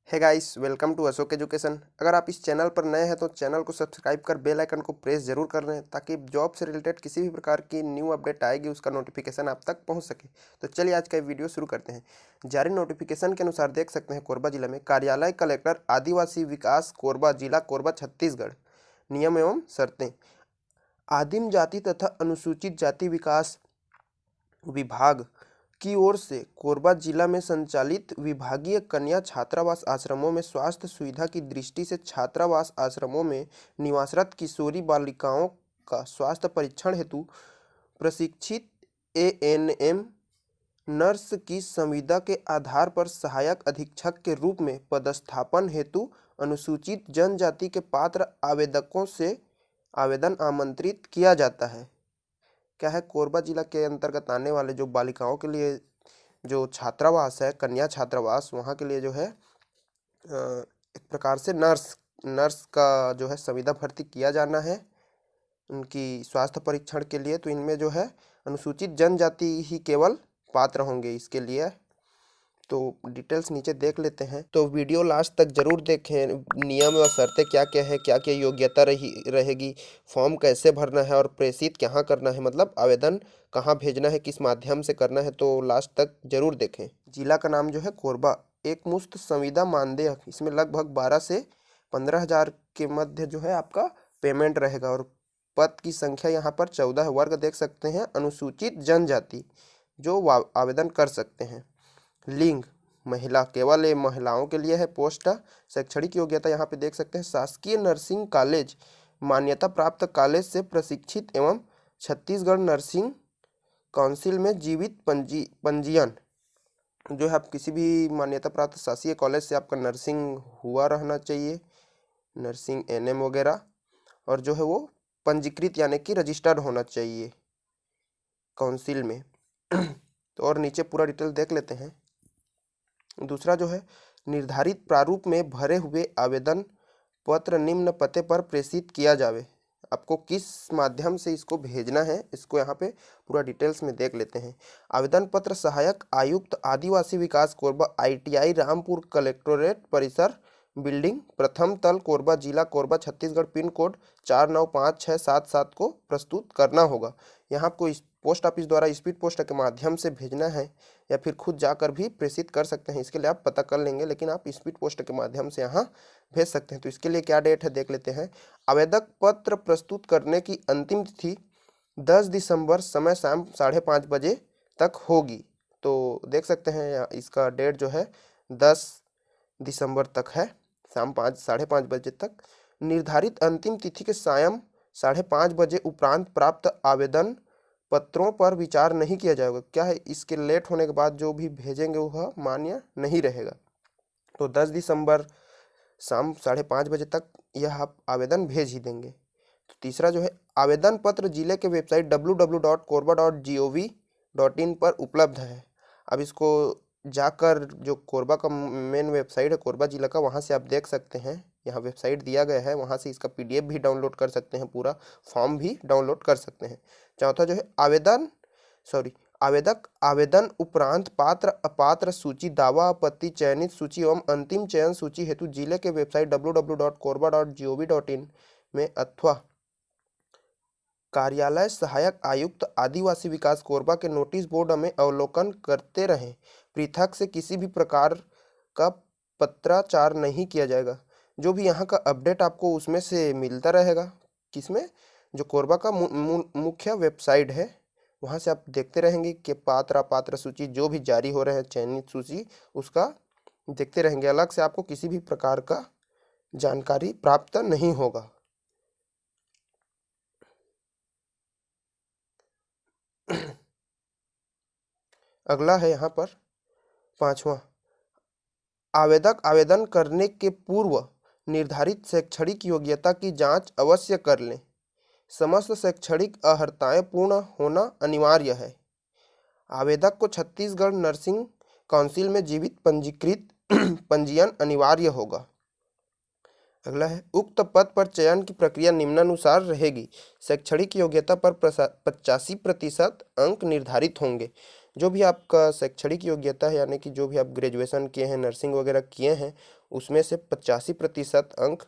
है guys, welcome to Ashok Education. अगर आप इस चैनल पर नए हैं तो चैनल को सब्सक्राइब कर बेल आइकन को प्रेस जरूर कर लें ताकि जॉब से रिलेटेड किसी भी प्रकार की न्यू अपडेट आएगी उसका नोटिफिकेशन आप तक पहुंच सके। तो चलिए आज का वीडियो शुरू करते हैं। जारी नोटिफिकेशन के अनुसार देख सकते हैं कोरबा जिला में कार्यालय कलेक्टर आदिवासी विकास कोरबा जिला कोरबा छत्तीसगढ़। नियम एवं शर्तें। आदिम जाति तथा अनुसूचित जाति विकास विभाग की ओर से कोरबा जिला में संचालित विभागीय कन्या छात्रावास आश्रमों में स्वास्थ्य सुविधा की दृष्टि से छात्रावास आश्रमों में निवासरत किशोरी बालिकाओं का स्वास्थ्य परीक्षण हेतु प्रशिक्षित एएनएम नर्स की संविदा के आधार पर सहायक अधीक्षक के रूप में पदस्थापन हेतु अनुसूचित जनजाति के पात्र आवेदकों से आवेदन आमंत्रित किया जाता है। क्या है, कोरबा जिला के अंतर्गत आने वाले जो बालिकाओं के लिए जो छात्रावास है, कन्या छात्रावास, वहाँ के लिए जो है एक प्रकार से नर्स का जो है संविदा भर्ती किया जाना है उनकी स्वास्थ्य परीक्षण के लिए। तो इनमें जो है अनुसूचित जनजाति ही केवल पात्र होंगे इसके लिए। तो डिटेल्स नीचे देख लेते हैं, तो वीडियो लास्ट तक जरूर देखें। नियम व शर्तें क्या क्या है, क्या क्या योग्यता रहेगी, फॉर्म कैसे भरना है और प्रेषित कहाँ करना है, मतलब आवेदन कहाँ भेजना है, किस माध्यम से करना है, तो लास्ट तक जरूर देखें। जिला का नाम जो है कोरबा। एक मुश्त संविदा मानदेय, इसमें लगभग 12 से 15,000 के मध्य जो है आपका पेमेंट रहेगा। और पद की संख्या यहाँ पर 14 है। वर्ग देख सकते हैं अनुसूचित जनजाति जो आवेदन कर सकते हैं। लिंग महिला, केवल ये महिलाओं के लिए है पोस्ट। शैक्षणिक योग्यता यहाँ पे देख सकते हैं शासकीय नर्सिंग कॉलेज मान्यता प्राप्त कॉलेज से प्रशिक्षित एवं छत्तीसगढ़ नर्सिंग काउंसिल में जीवित पंजीयन जो है आप किसी भी मान्यता प्राप्त शासकीय कॉलेज से आपका नर्सिंग हुआ रहना चाहिए, नर्सिंग एनएम वगैरह, और जो है वो पंजीकृत यानी कि रजिस्टर्ड होना चाहिए काउंसिल में। तो और नीचे पूरा डिटेल देख लेते हैं। दूसरा जो है निर्धारित प्रारूप में भरे हुए आवेदन पत्र निम्न पते पर प्रेषित किया जावे। आपको किस माध्यम से इसको भेजना है, इसको यहाँ पे पूरा डिटेल्स में देख लेते हैं। आवेदन पत्र सहायक आयुक्त आदिवासी विकास कोरबा आईटीआई रामपुर कलेक्टोरेट परिसर बिल्डिंग प्रथम तल कोरबा जिला कोरबा छत्तीसगढ़ पिन कोड 495677 को प्रस्तुत करना होगा। यहाँ आपको इस पोस्ट ऑफिस द्वारा स्पीड पोस्ट के माध्यम से भेजना है या फिर खुद जाकर भी प्रेषित कर सकते हैं, इसके लिए आप पता कर लेंगे, लेकिन आप स्पीड पोस्ट के माध्यम से यहाँ भेज सकते हैं। तो इसके लिए क्या डेट है देख लेते हैं। आवेदक पत्र प्रस्तुत करने की अंतिम तिथि 10 दिसंबर समय शाम 5:30 बजे तक होगी। तो देख सकते हैं इसका डेट जो है 10 दिसंबर तक है, शाम 5:30 बजे तक। निर्धारित अंतिम तिथि के सायं 5:30 बजे उपरांत प्राप्त आवेदन पत्रों पर विचार नहीं किया जाएगा। क्या है, इसके लेट होने के बाद जो भी भेजेंगे वह मान्य नहीं रहेगा। तो 10 दिसंबर शाम 5:30 बजे तक यह आप आवेदन भेज ही देंगे। तो तीसरा जो है आवेदन पत्र जिले के वेबसाइट www.korba.gov.in पर उपलब्ध है। अब इसको जाकर जो कोरबा का मेन वेबसाइट है कोरबा जिला का, वहाँ से आप देख सकते हैं, यहाँ वेबसाइट दिया गया है, वहाँ से इसका पीडीएफ भी डाउनलोड कर सकते हैं, पूरा फॉर्म भी डाउनलोड कर सकते हैं। चौथा जो है आवेदक आवेदन उपरांत पात्र अपात्र सूची दावा आपत्ति चयनित सूची एवं अंतिम चयन सूची हेतु जिले के वेबसाइट www.korba.gov.in में अथवा कार्यालय सहायक आयुक्त आदिवासी विकास कोरबा के नोटिस बोर्ड में अवलोकन करते रहें। पृथक से किसी भी प्रकार का पत्राचार नहीं किया जाएगा। जो भी यहाँ का अपडेट आपको उसमें से मिलता रहेगा, किसमें, जो कोरबा का मुख्य वेबसाइट है, वहाँ से आप देखते रहेंगे कि पात्र अपात्र सूची जो भी जारी हो रहे हैं, चयनित सूची, उसका देखते रहेंगे। अलग से आपको किसी भी प्रकार का जानकारी प्राप्त नहीं होगा। अगला है यहाँ पर 5वां, आवेदक आवेदन करने के पूर्व निर्धारित शैक्षणिक योग्यता की जांच अवश्य कर लें। समस्त शैक्षणिक अर्हताएं पूर्ण होना अनिवार्य है। आवेदक को छत्तीसगढ़ नर्सिंग काउंसिल में जीवित पंजीकृत पंजीयन अनिवार्य होगा। अगला है उक्त पद पर चयन की प्रक्रिया निम्नानुसार रहेगी। शैक्षणिक योग्यता पर 85% अंक निर्धारित होंगे। जो भी आपका शैक्षणिक योग्यता है, यानी कि जो भी आप ग्रेजुएशन किए हैं, नर्सिंग वगैरह किए हैं, उसमें से 85% अंक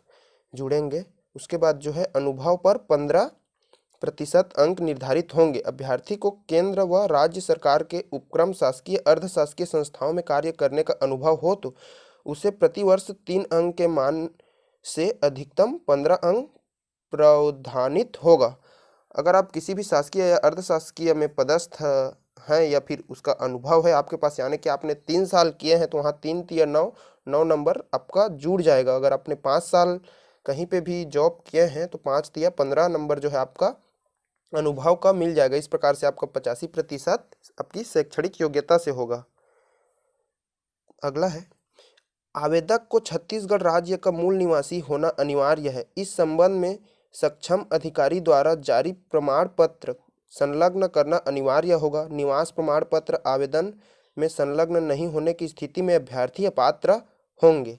जुड़ेंगे। उसके बाद जो है अनुभव पर 15% अंक निर्धारित होंगे। अभ्यर्थी को केंद्र व राज्य सरकार के उपक्रम, शासकीय अर्ध शासकीय संस्थाओं में कार्य करने का अनुभव हो तो उसे प्रतिवर्ष 3 अंक के मान से अधिकतम 15 अंक प्रावधानित होगा। अगर आप किसी भी शासकीय या अर्ध शासकीय में पदस्थ हैं या फिर उसका अनुभव है आपके पास, यानी कि आपने 3 साल किए हैं, तो वहाँ 3 तिया 9 नंबर आपका जुड़ जाएगा। अगर आपने 5 साल कहीं पे भी जॉब किए हैं तो 5 तिया 15 नंबर जो है आपका अनुभव का मिल जाएगा। इस प्रकार से आपका 85% आपकी शैक्षणिक योग्यता से होगा। अगला है, आवेदक को छत्तीसगढ़ राज्य का मूल निवासी होना अनिवार्य है। इस संबंध में सक्षम अधिकारी द्वारा जारी प्रमाण पत्र संलग्न करना अनिवार्य होगा। निवास प्रमाण पत्र आवेदन में संलग्न नहीं होने की स्थिति में अभ्यर्थी अपात्र होंगे।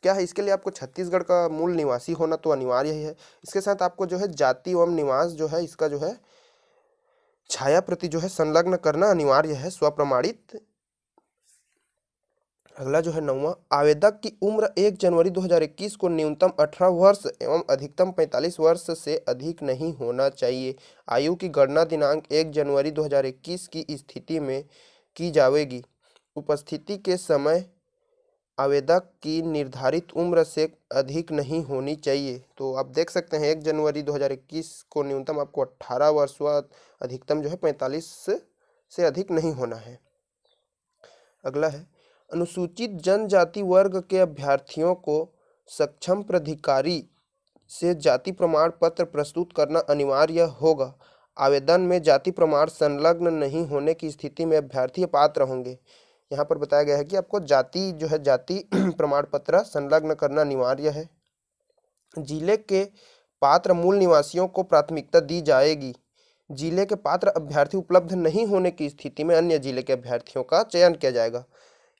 क्या है, इसके लिए आपको छत्तीसगढ़ का मूल निवासी होना तो अनिवार्य ही है। इसके साथ आपको जो है जाति एवं निवास जो है इसका जो है छाया प्रति जो है संलग्न करना अनिवार्य है, स्वप्रमाणित। अगला जो है 9वां, आवेदक की उम्र 1 जनवरी 2021 को न्यूनतम 18 वर्ष एवं अधिकतम 45 वर्ष से अधिक नहीं होना चाहिए। आयु की गणना दिनांक 1 जनवरी 2021 की स्थिति में की जाएगी। उपस्थिति के समय आवेदक की निर्धारित उम्र से अधिक नहीं होनी चाहिए। तो आप देख सकते हैं 1 जनवरी 2021 को न्यूनतम आपको 18 वर्ष व अधिकतम जो है 45 से अधिक नहीं होना है। अगला है, अनुसूचित जनजाति वर्ग के अभ्यर्थियों को सक्षम प्राधिकारी से जाति प्रमाण पत्र प्रस्तुत करना अनिवार्य होगा। आवेदन में जाति प्रमाण संलग्न नहीं होने की स्थिति में अभ्यर्थी पात्र होंगे। यहाँ पर बताया गया है कि आपको जाति जो है जाति प्रमाण पत्र संलग्न करना अनिवार्य है। जिले के पात्र मूल निवासियों को प्राथमिकता दी जाएगी। जिले के पात्र अभ्यर्थी उपलब्ध नहीं होने की स्थिति में अन्य जिले के अभ्यर्थियों का चयन किया जाएगा।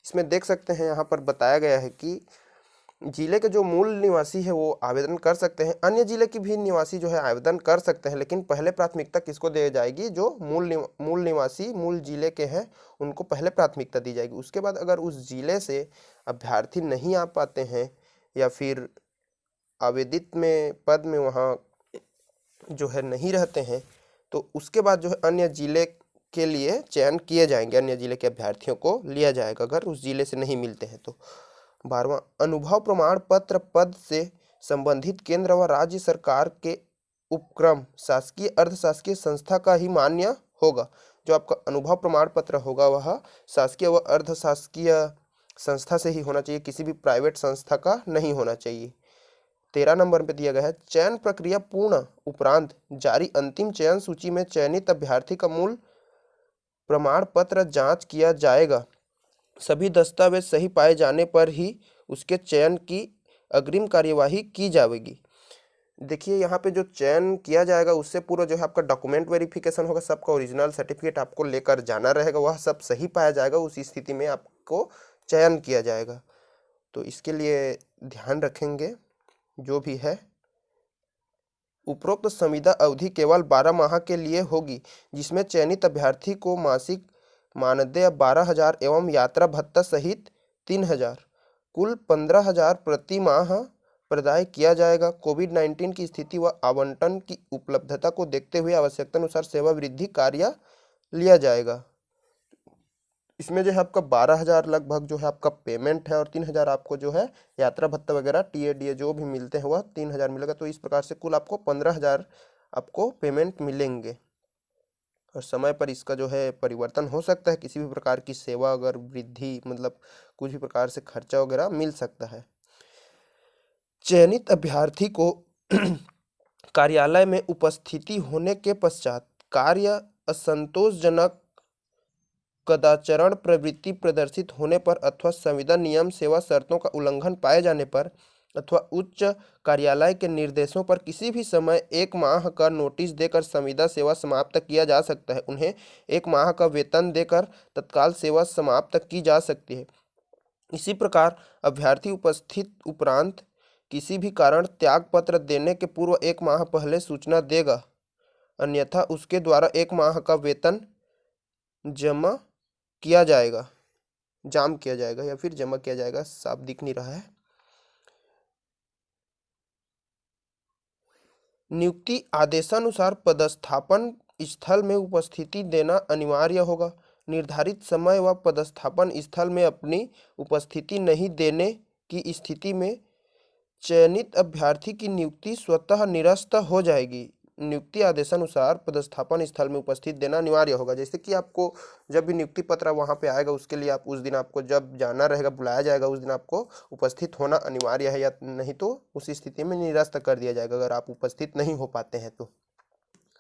इसमें देख सकते हैं यहाँ पर बताया गया है कि जिले के जो मूल निवासी है वो आवेदन कर सकते हैं, अन्य जिले की भी निवासी जो है आवेदन कर सकते हैं, लेकिन पहले प्राथमिकता किसको दी जाएगी, जो मूल निवासी मूल जिले के हैं उनको पहले प्राथमिकता दी जाएगी। उसके बाद अगर उस जिले से अभ्यर्थी नहीं आ पाते हैं या फिर आवेदित में पद में वहाँ जो है नहीं रहते हैं, तो उसके बाद जो है अन्य जिले के लिए चयन किए जाएंगे, अन्य जिले के अभ्यर्थियों को लिया जाएगा अगर उस जिले से नहीं मिलते हैं तो। 12वां, अनुभव प्रमाण पत्र पद से संबंधित केंद्र व राज्य सरकार के उपक्रम, शासकीय अर्ध शासकीय संस्था का ही मान्य होगा। जो आपका अनुभव प्रमाण पत्र होगा वह शासकीय व अर्ध शासकीय संस्था से ही होना चाहिए, किसी भी प्राइवेट संस्था का नहीं होना चाहिए। 13 नंबर पे दिया गया है, चयन प्रक्रिया पूर्ण उपरांत जारी अंतिम चयन सूची में चयनित अभ्यर्थी का मूल प्रमाण पत्र जांच किया जाएगा। सभी दस्तावेज सही पाए जाने पर ही उसके चयन की अग्रिम कार्यवाही की जाएगी। देखिए यहाँ पे जो चयन किया जाएगा उससे पूरा जो है आपका डॉक्यूमेंट वेरिफिकेशन होगा, सबका ओरिजिनल सर्टिफिकेट आपको लेकर जाना रहेगा, वह सब सही पाया जाएगा, उस स्थिति में आपको चयन किया जाएगा। तो इसके लिए ध्यान रखेंगे जो भी है। उपरोक्त संविदा अवधि केवल 12 माह के लिए होगी, जिसमें चयनित अभ्यर्थी को मासिक मानदेय 12,000 एवं यात्रा भत्ता सहित 3,000 कुल 15,000 प्रति माह प्रदाय किया जाएगा। कोविड-19 की स्थिति व आवंटन की उपलब्धता को देखते हुए आवश्यकता अनुसार सेवा वृद्धि कार्य लिया जाएगा। इसमें जो है आपका 12,000 लगभग जो है आपका पेमेंट है और 3,000 आपको जो है यात्रा भत्ता वगैरह टीए जो भी मिलते हैं वह 3,000 मिलेगा। तो इस प्रकार से कुल आपको 15,000 आपको पेमेंट मिलेंगे और समय पर इसका जो है परिवर्तन हो सकता है, किसी भी प्रकार की सेवा अगर वृद्धि मतलब कुछ भी प्रकार से खर्चा वगैरह मिल सकता है। चयनित अभ्यर्थी को कार्यालय में उपस्थिति होने के पश्चात कार्य असंतोषजनक कदाचरण प्रवृत्ति प्रदर्शित होने पर अथवा संविदा नियम सेवा शर्तों का उल्लंघन पाए जाने पर अथवा उच्च कार्यालय के निर्देशों पर किसी भी समय 1 माह का नोटिस देकर संविदा सेवा समाप्त किया जा सकता है। उन्हें 1 माह का वेतन देकर तत्काल सेवा समाप्त की जा सकती है। इसी प्रकार अभ्यर्थी उपस्थित उपरांत किसी भी कारण त्याग पत्र देने के पूर्व 1 माह पहले सूचना देगा, अन्यथा उसके द्वारा 1 माह का वेतन जमा किया जाएगा, जाम किया जाएगा या फिर जमा किया जाएगा, साफ दिख नहीं रहा है। नियुक्ति आदेशानुसार पदस्थापन स्थल में उपस्थिति देना अनिवार्य होगा। निर्धारित समय व पदस्थापन स्थल में अपनी उपस्थिति नहीं देने की स्थिति में चयनित अभ्यर्थी की नियुक्ति स्वतः निरस्त हो जाएगी। नियुक्ति आदेशानुसार पदस्थापन स्थल में उपस्थित देना अनिवार्य होगा। जैसे कि आपको जब भी नियुक्ति पत्र वहां पे आएगा, उसके लिए आप उस दिन आपको जब जाना रहेगा, बुलाया जाएगा, उस दिन आपको उपस्थित होना अनिवार्य है, या नहीं तो उस स्थिति में निरस्त कर दिया जाएगा अगर आप उपस्थित नहीं हो पाते हैं तो।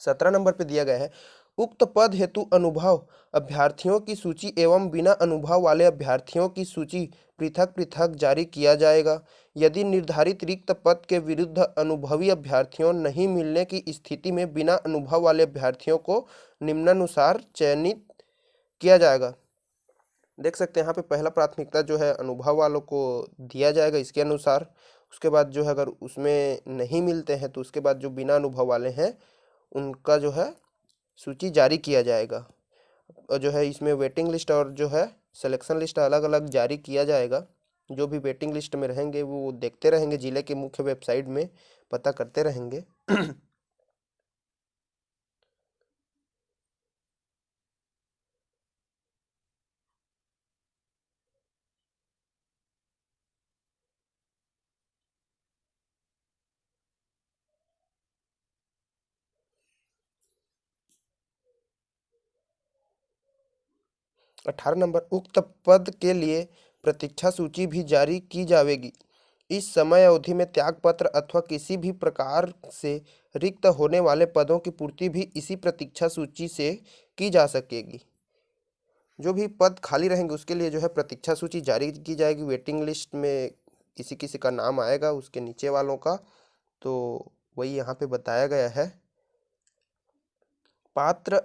17 नंबर पे दिया गया है, उक्त पद हेतु अनुभव अभ्यर्थियों की सूची एवं बिना अनुभव वाले अभ्यर्थियों की सूची पृथक पृथक जारी किया जाएगा। यदि निर्धारित रिक्त पद के विरुद्ध अनुभवी अभ्यर्थियों नहीं मिलने की स्थिति में बिना अनुभव वाले अभ्यर्थियों को निम्नानुसार चयनित किया जाएगा। देख सकते हैं यहाँ पे पहला प्राथमिकता जो है अनुभव वालों को दिया जाएगा इसके अनुसार। उसके बाद जो है अगर उसमें नहीं मिलते हैं तो उसके बाद जो बिना अनुभव वाले हैं उनका जो है सूची जारी किया जाएगा। और जो है इसमें वेटिंग लिस्ट और जो है सिलेक्शन लिस्ट अलग अलग जारी किया जाएगा। जो भी वेटिंग लिस्ट में रहेंगे वो देखते रहेंगे, जिले के मुख्य वेबसाइट में पता करते रहेंगे। 18 नंबर, उक्त पद के लिए प्रतीक्षा सूची भी जारी की जाएगी। इस समय अवधि में त्यागपत्र अथवा किसी भी प्रकार से रिक्त होने वाले पदों की पूर्ति भी इसी प्रतीक्षा सूची से की जा सकेगी। जो भी पद खाली रहेंगे उसके लिए जो है प्रतीक्षा सूची जारी की जाएगी। वेटिंग लिस्ट में किसी किसी का नाम आएगा, उसके नीचे वालों का, तो वही यहाँ पे बताया गया है। पात्र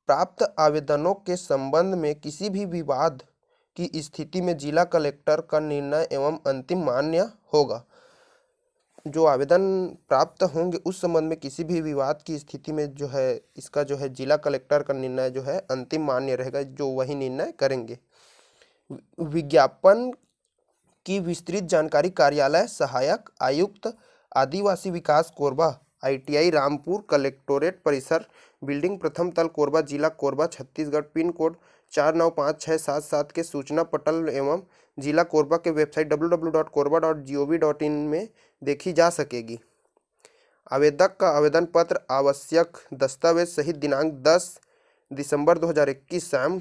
प्राप्त आवेदनों के संबंध में किसी भी विवाद की स्थिति में जिला कलेक्टर का निर्णय एवं अंतिम मान्य होगा। जो आवेदन प्राप्त होंगे उस संबंध में किसी भी विवाद की स्थिति में जो है इसका जो है जिला कलेक्टर का निर्णय जो है अंतिम मान्य रहेगा, जो वही निर्णय करेंगे। विज्ञापन की विस्तृत जानकारी कार्यालय सहायक आयुक्त आदिवासी विकास कोरबा ITI रामपुर कलेक्टोरेट परिसर बिल्डिंग प्रथम तल कोरबा जिला कोरबा छत्तीसगढ़ पिन कोड 495677 के सूचना पटल एवं जिला कोरबा के वेबसाइट www.korba.gov.in में देखी जा सकेगी। आवेदक का आवेदन पत्र आवश्यक दस्तावेज सहित दिनांक 10 दिसंबर 2021 शाम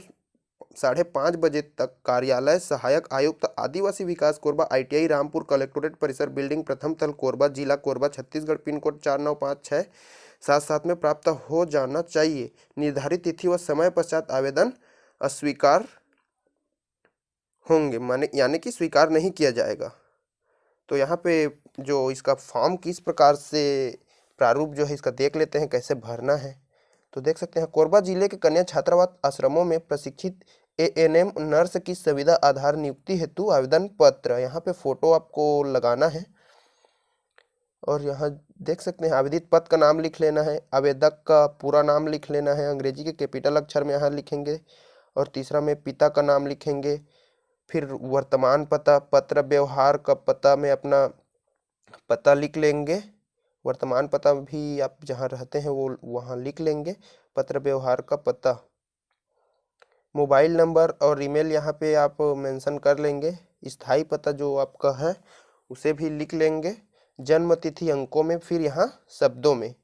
5:30 बजे तक कार्यालय सहायक आयुक्त आदिवासी विकास कोरबा ITI रामपुर कलेक्टोरेट परिसर बिल्डिंग प्रथम तल कोरबा जिला कोरबा छत्तीसगढ़ पिन कोड 495677 में प्राप्त हो जाना चाहिए। निर्धारित तिथि व समय पश्चात आवेदन अस्वीकार होंगे, माने यानी कि स्वीकार नहीं किया जाएगा। तो यहाँ पे जो इसका फॉर्म किस प्रकार से प्रारूप जो है इसका देख लेते हैं कैसे भरना है। तो देख सकते हैं कोरबा जिले के कन्या छात्रावास आश्रमों में प्रशिक्षित ANM नर्स की सुविधा आधार नियुक्ति हेतु आवेदन पत्र, यहाँ पे फोटो आपको लगाना है और यहाँ देख सकते हैं आवेदित पद का नाम लिख लेना है, आवेदक का पूरा नाम लिख लेना है, अंग्रेजी के कैपिटल अक्षर में यहाँ लिखेंगे और तीसरा में पिता का नाम लिखेंगे। फिर वर्तमान पता, पत्र व्यवहार का पता में अपना पता लिख लेंगे, वर्तमान पता भी आप जहाँ रहते हैं वो वहाँ लिख लेंगे, पत्र व्यवहार का पता, मोबाइल नंबर और ईमेल यहाँ पे आप मेंशन कर लेंगे, स्थायी पता जो आपका है उसे भी लिख लेंगे, जन्म तिथि अंकों में, फिर यहाँ शब्दों में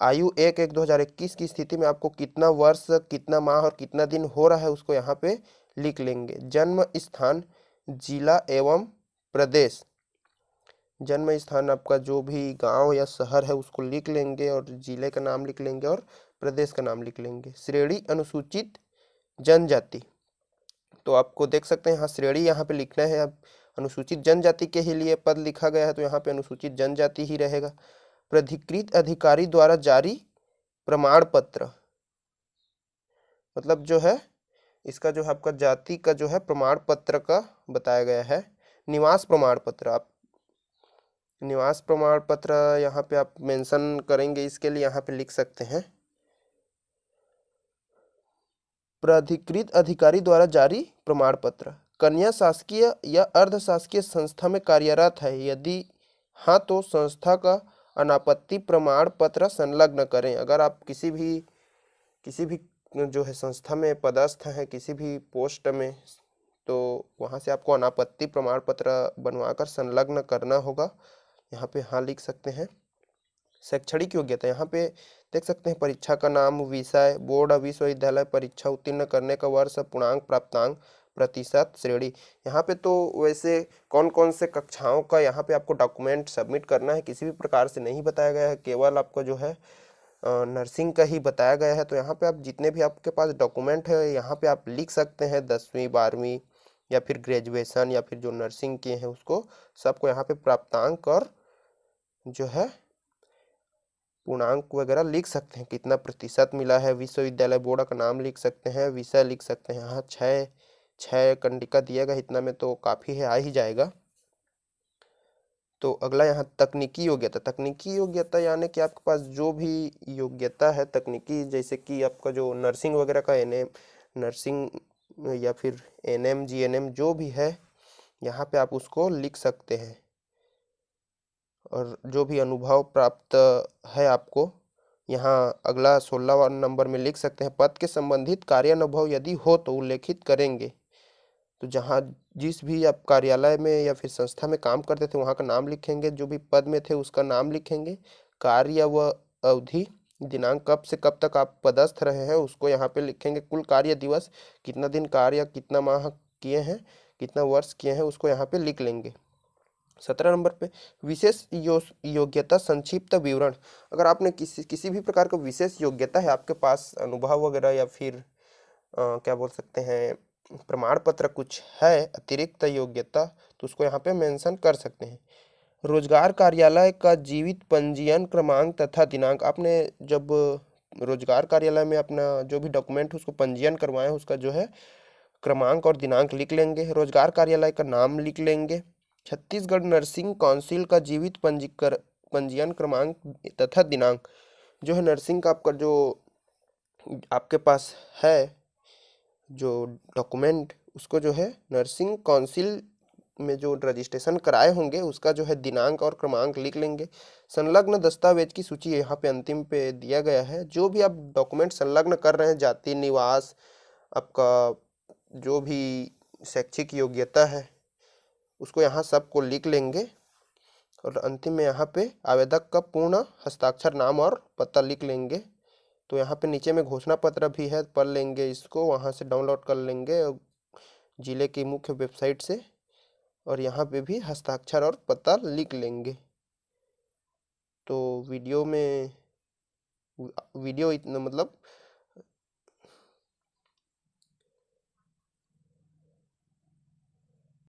आयु 1/1/2021 की स्थिति में आपको कितना वर्ष, कितना माह और कितना दिन हो रहा है उसको यहाँ पे लिख लेंगे। जन्म स्थान, जिला एवं प्रदेश, जन्म स्थान आपका जो भी गांव या शहर है उसको लिख लेंगे और जिले का नाम लिख लेंगे और प्रदेश का नाम लिख लेंगे। श्रेणी अनुसूचित जनजाति, तो आपको देख सकते हैं यहाँ श्रेणी यहाँ पे लिखना है। अब अनुसूचित जनजाति के ही लिए पद लिखा गया है तो यहाँ पे अनुसूचित जनजाति ही रहेगा। प्राधिकृत अधिकारी द्वारा जारी प्रमाण पत्र, मतलब जो है इसका जो है आपका जाति का जो है प्रमाण पत्र का बताया गया है। निवास प्रमाण पत्र, आप निवास प्रमाण पत्र यहाँ पे आप मेंशन करेंगे, इसके लिए यहाँ पे लिख सकते हैं प्राधिकृत अधिकारी द्वारा जारी प्रमाण पत्र। कन्या शासकीय या अर्ध शासकीय संस्था में कार्यरत है, यदि हाँ तो संस्था का अनापत्ति प्रमाण पत्र संलग्न करें। अगर आप किसी भी जो है संस्था में पदस्थ हैं, किसी भी पोस्ट में, तो वहाँ से आपको अनापत्ति प्रमाण पत्र बनवाकर संलग्न करना होगा। यहाँ पे हाँ लिख सकते हैं। शैक्षणिक योग्यता, यहाँ पे देख सकते हैं परीक्षा का नाम, विषय, बोर्ड, विश्वविद्यालय, परीक्षा उत्तीर्ण करने का वर्ष, पूर्णांक, प्राप्तांक, प्रतिशत, श्रेणी। यहाँ पे तो वैसे कौन कौन से कक्षाओं का यहाँ पे आपको डॉक्यूमेंट सबमिट करना है किसी भी प्रकार से नहीं बताया गया है, केवल आपको जो है नर्सिंग का ही बताया गया है। तो यहाँ पे आप जितने भी आपके पास डॉक्यूमेंट है यहाँ पे आप लिख सकते हैं, 10वीं 12वीं या फिर ग्रेजुएशन या फिर जो नर्सिंग किए हैं उसको सबको यहाँ पे प्राप्तांक और जो है पूर्णांक वगैरह लिख सकते हैं, कितना प्रतिशत मिला है। विश्वविद्यालय बोर्ड का नाम लिख सकते हैं, विषय लिख सकते हैं। हाँ, छः कंडिका दिया गया, इतना में तो काफ़ी है, आ ही जाएगा। तो अगला यहाँ तकनीकी योग्यता। तकनीकी योग्यता यानी कि आपके पास जो भी योग्यता है तकनीकी, जैसे कि आपका जो नर्सिंग वगैरह का एनएम नर्सिंग या फिर एनएम जीएनएम जो भी है यहाँ पे आप उसको लिख सकते हैं। और जो भी अनुभव प्राप्त है आपको यहाँ अगला 16वां नंबर में लिख सकते हैं। पद के संबंधित कार्यानुभव यदि हो तो उल्लेखित करेंगे। तो जहाँ जिस भी आप कार्यालय में या फिर संस्था में काम करते थे वहाँ का नाम लिखेंगे, जो भी पद में थे उसका नाम लिखेंगे, कार्य व अवधि, दिनांक कब से कब तक आप पदस्थ रहे हैं उसको यहाँ पे लिखेंगे, कुल कार्य दिवस, कितना दिन कार्य, कितना माह किए हैं, कितना वर्ष किए हैं उसको यहाँ पे लिख लेंगे। 17 नंबर पे विशेष योग्यता संक्षिप्त विवरण। अगर आपने किसी भी प्रकार का विशेष योग्यता है आपके पास, अनुभव वगैरह या फिर क्या बोल सकते हैं प्रमाण पत्र कुछ है अतिरिक्त योग्यता, तो उसको यहाँ पे मेंशन कर सकते हैं। रोजगार कार्यालय का जीवित पंजीयन क्रमांक तथा दिनांक। आपने जब रोजगार कार्यालय में अपना जो भी डॉक्यूमेंट उसको पंजीयन करवाएं उसका जो है क्रमांक और दिनांक लिख लेंगे। रोजगार कार्यालय का नाम लिख लेंगे। छत्तीसगढ़ नर्सिंग काउंसिल का जीवित पंजीयन क्रमांक तथा दिनांक। जो है नर्सिंग का आपका जो आपके पास है जो डॉक्यूमेंट उसको जो है नर्सिंग काउंसिल में जो रजिस्ट्रेशन कराए होंगे उसका जो है दिनांक और क्रमांक लिख लेंगे। संलग्न दस्तावेज की सूची यहाँ पे अंतिम पे दिया गया है। जो भी आप डॉक्यूमेंट संलग्न कर रहे हैं, जाति, निवास, आपका जो भी शैक्षिक योग्यता है उसको यहाँ सबको लिख लेंगे। और अंतिम में यहाँ पे आवेदक का पूर्ण हस्ताक्षर, नाम और पता लिख लेंगे। तो यहाँ पे नीचे में घोषणा पत्र भी है, पढ़ लेंगे इसको, वहाँ से डाउनलोड कर लेंगे जिले की मुख्य वेबसाइट से, और यहाँ पे भी हस्ताक्षर और पता लिख लेंगे। तो वीडियो इतना मतलब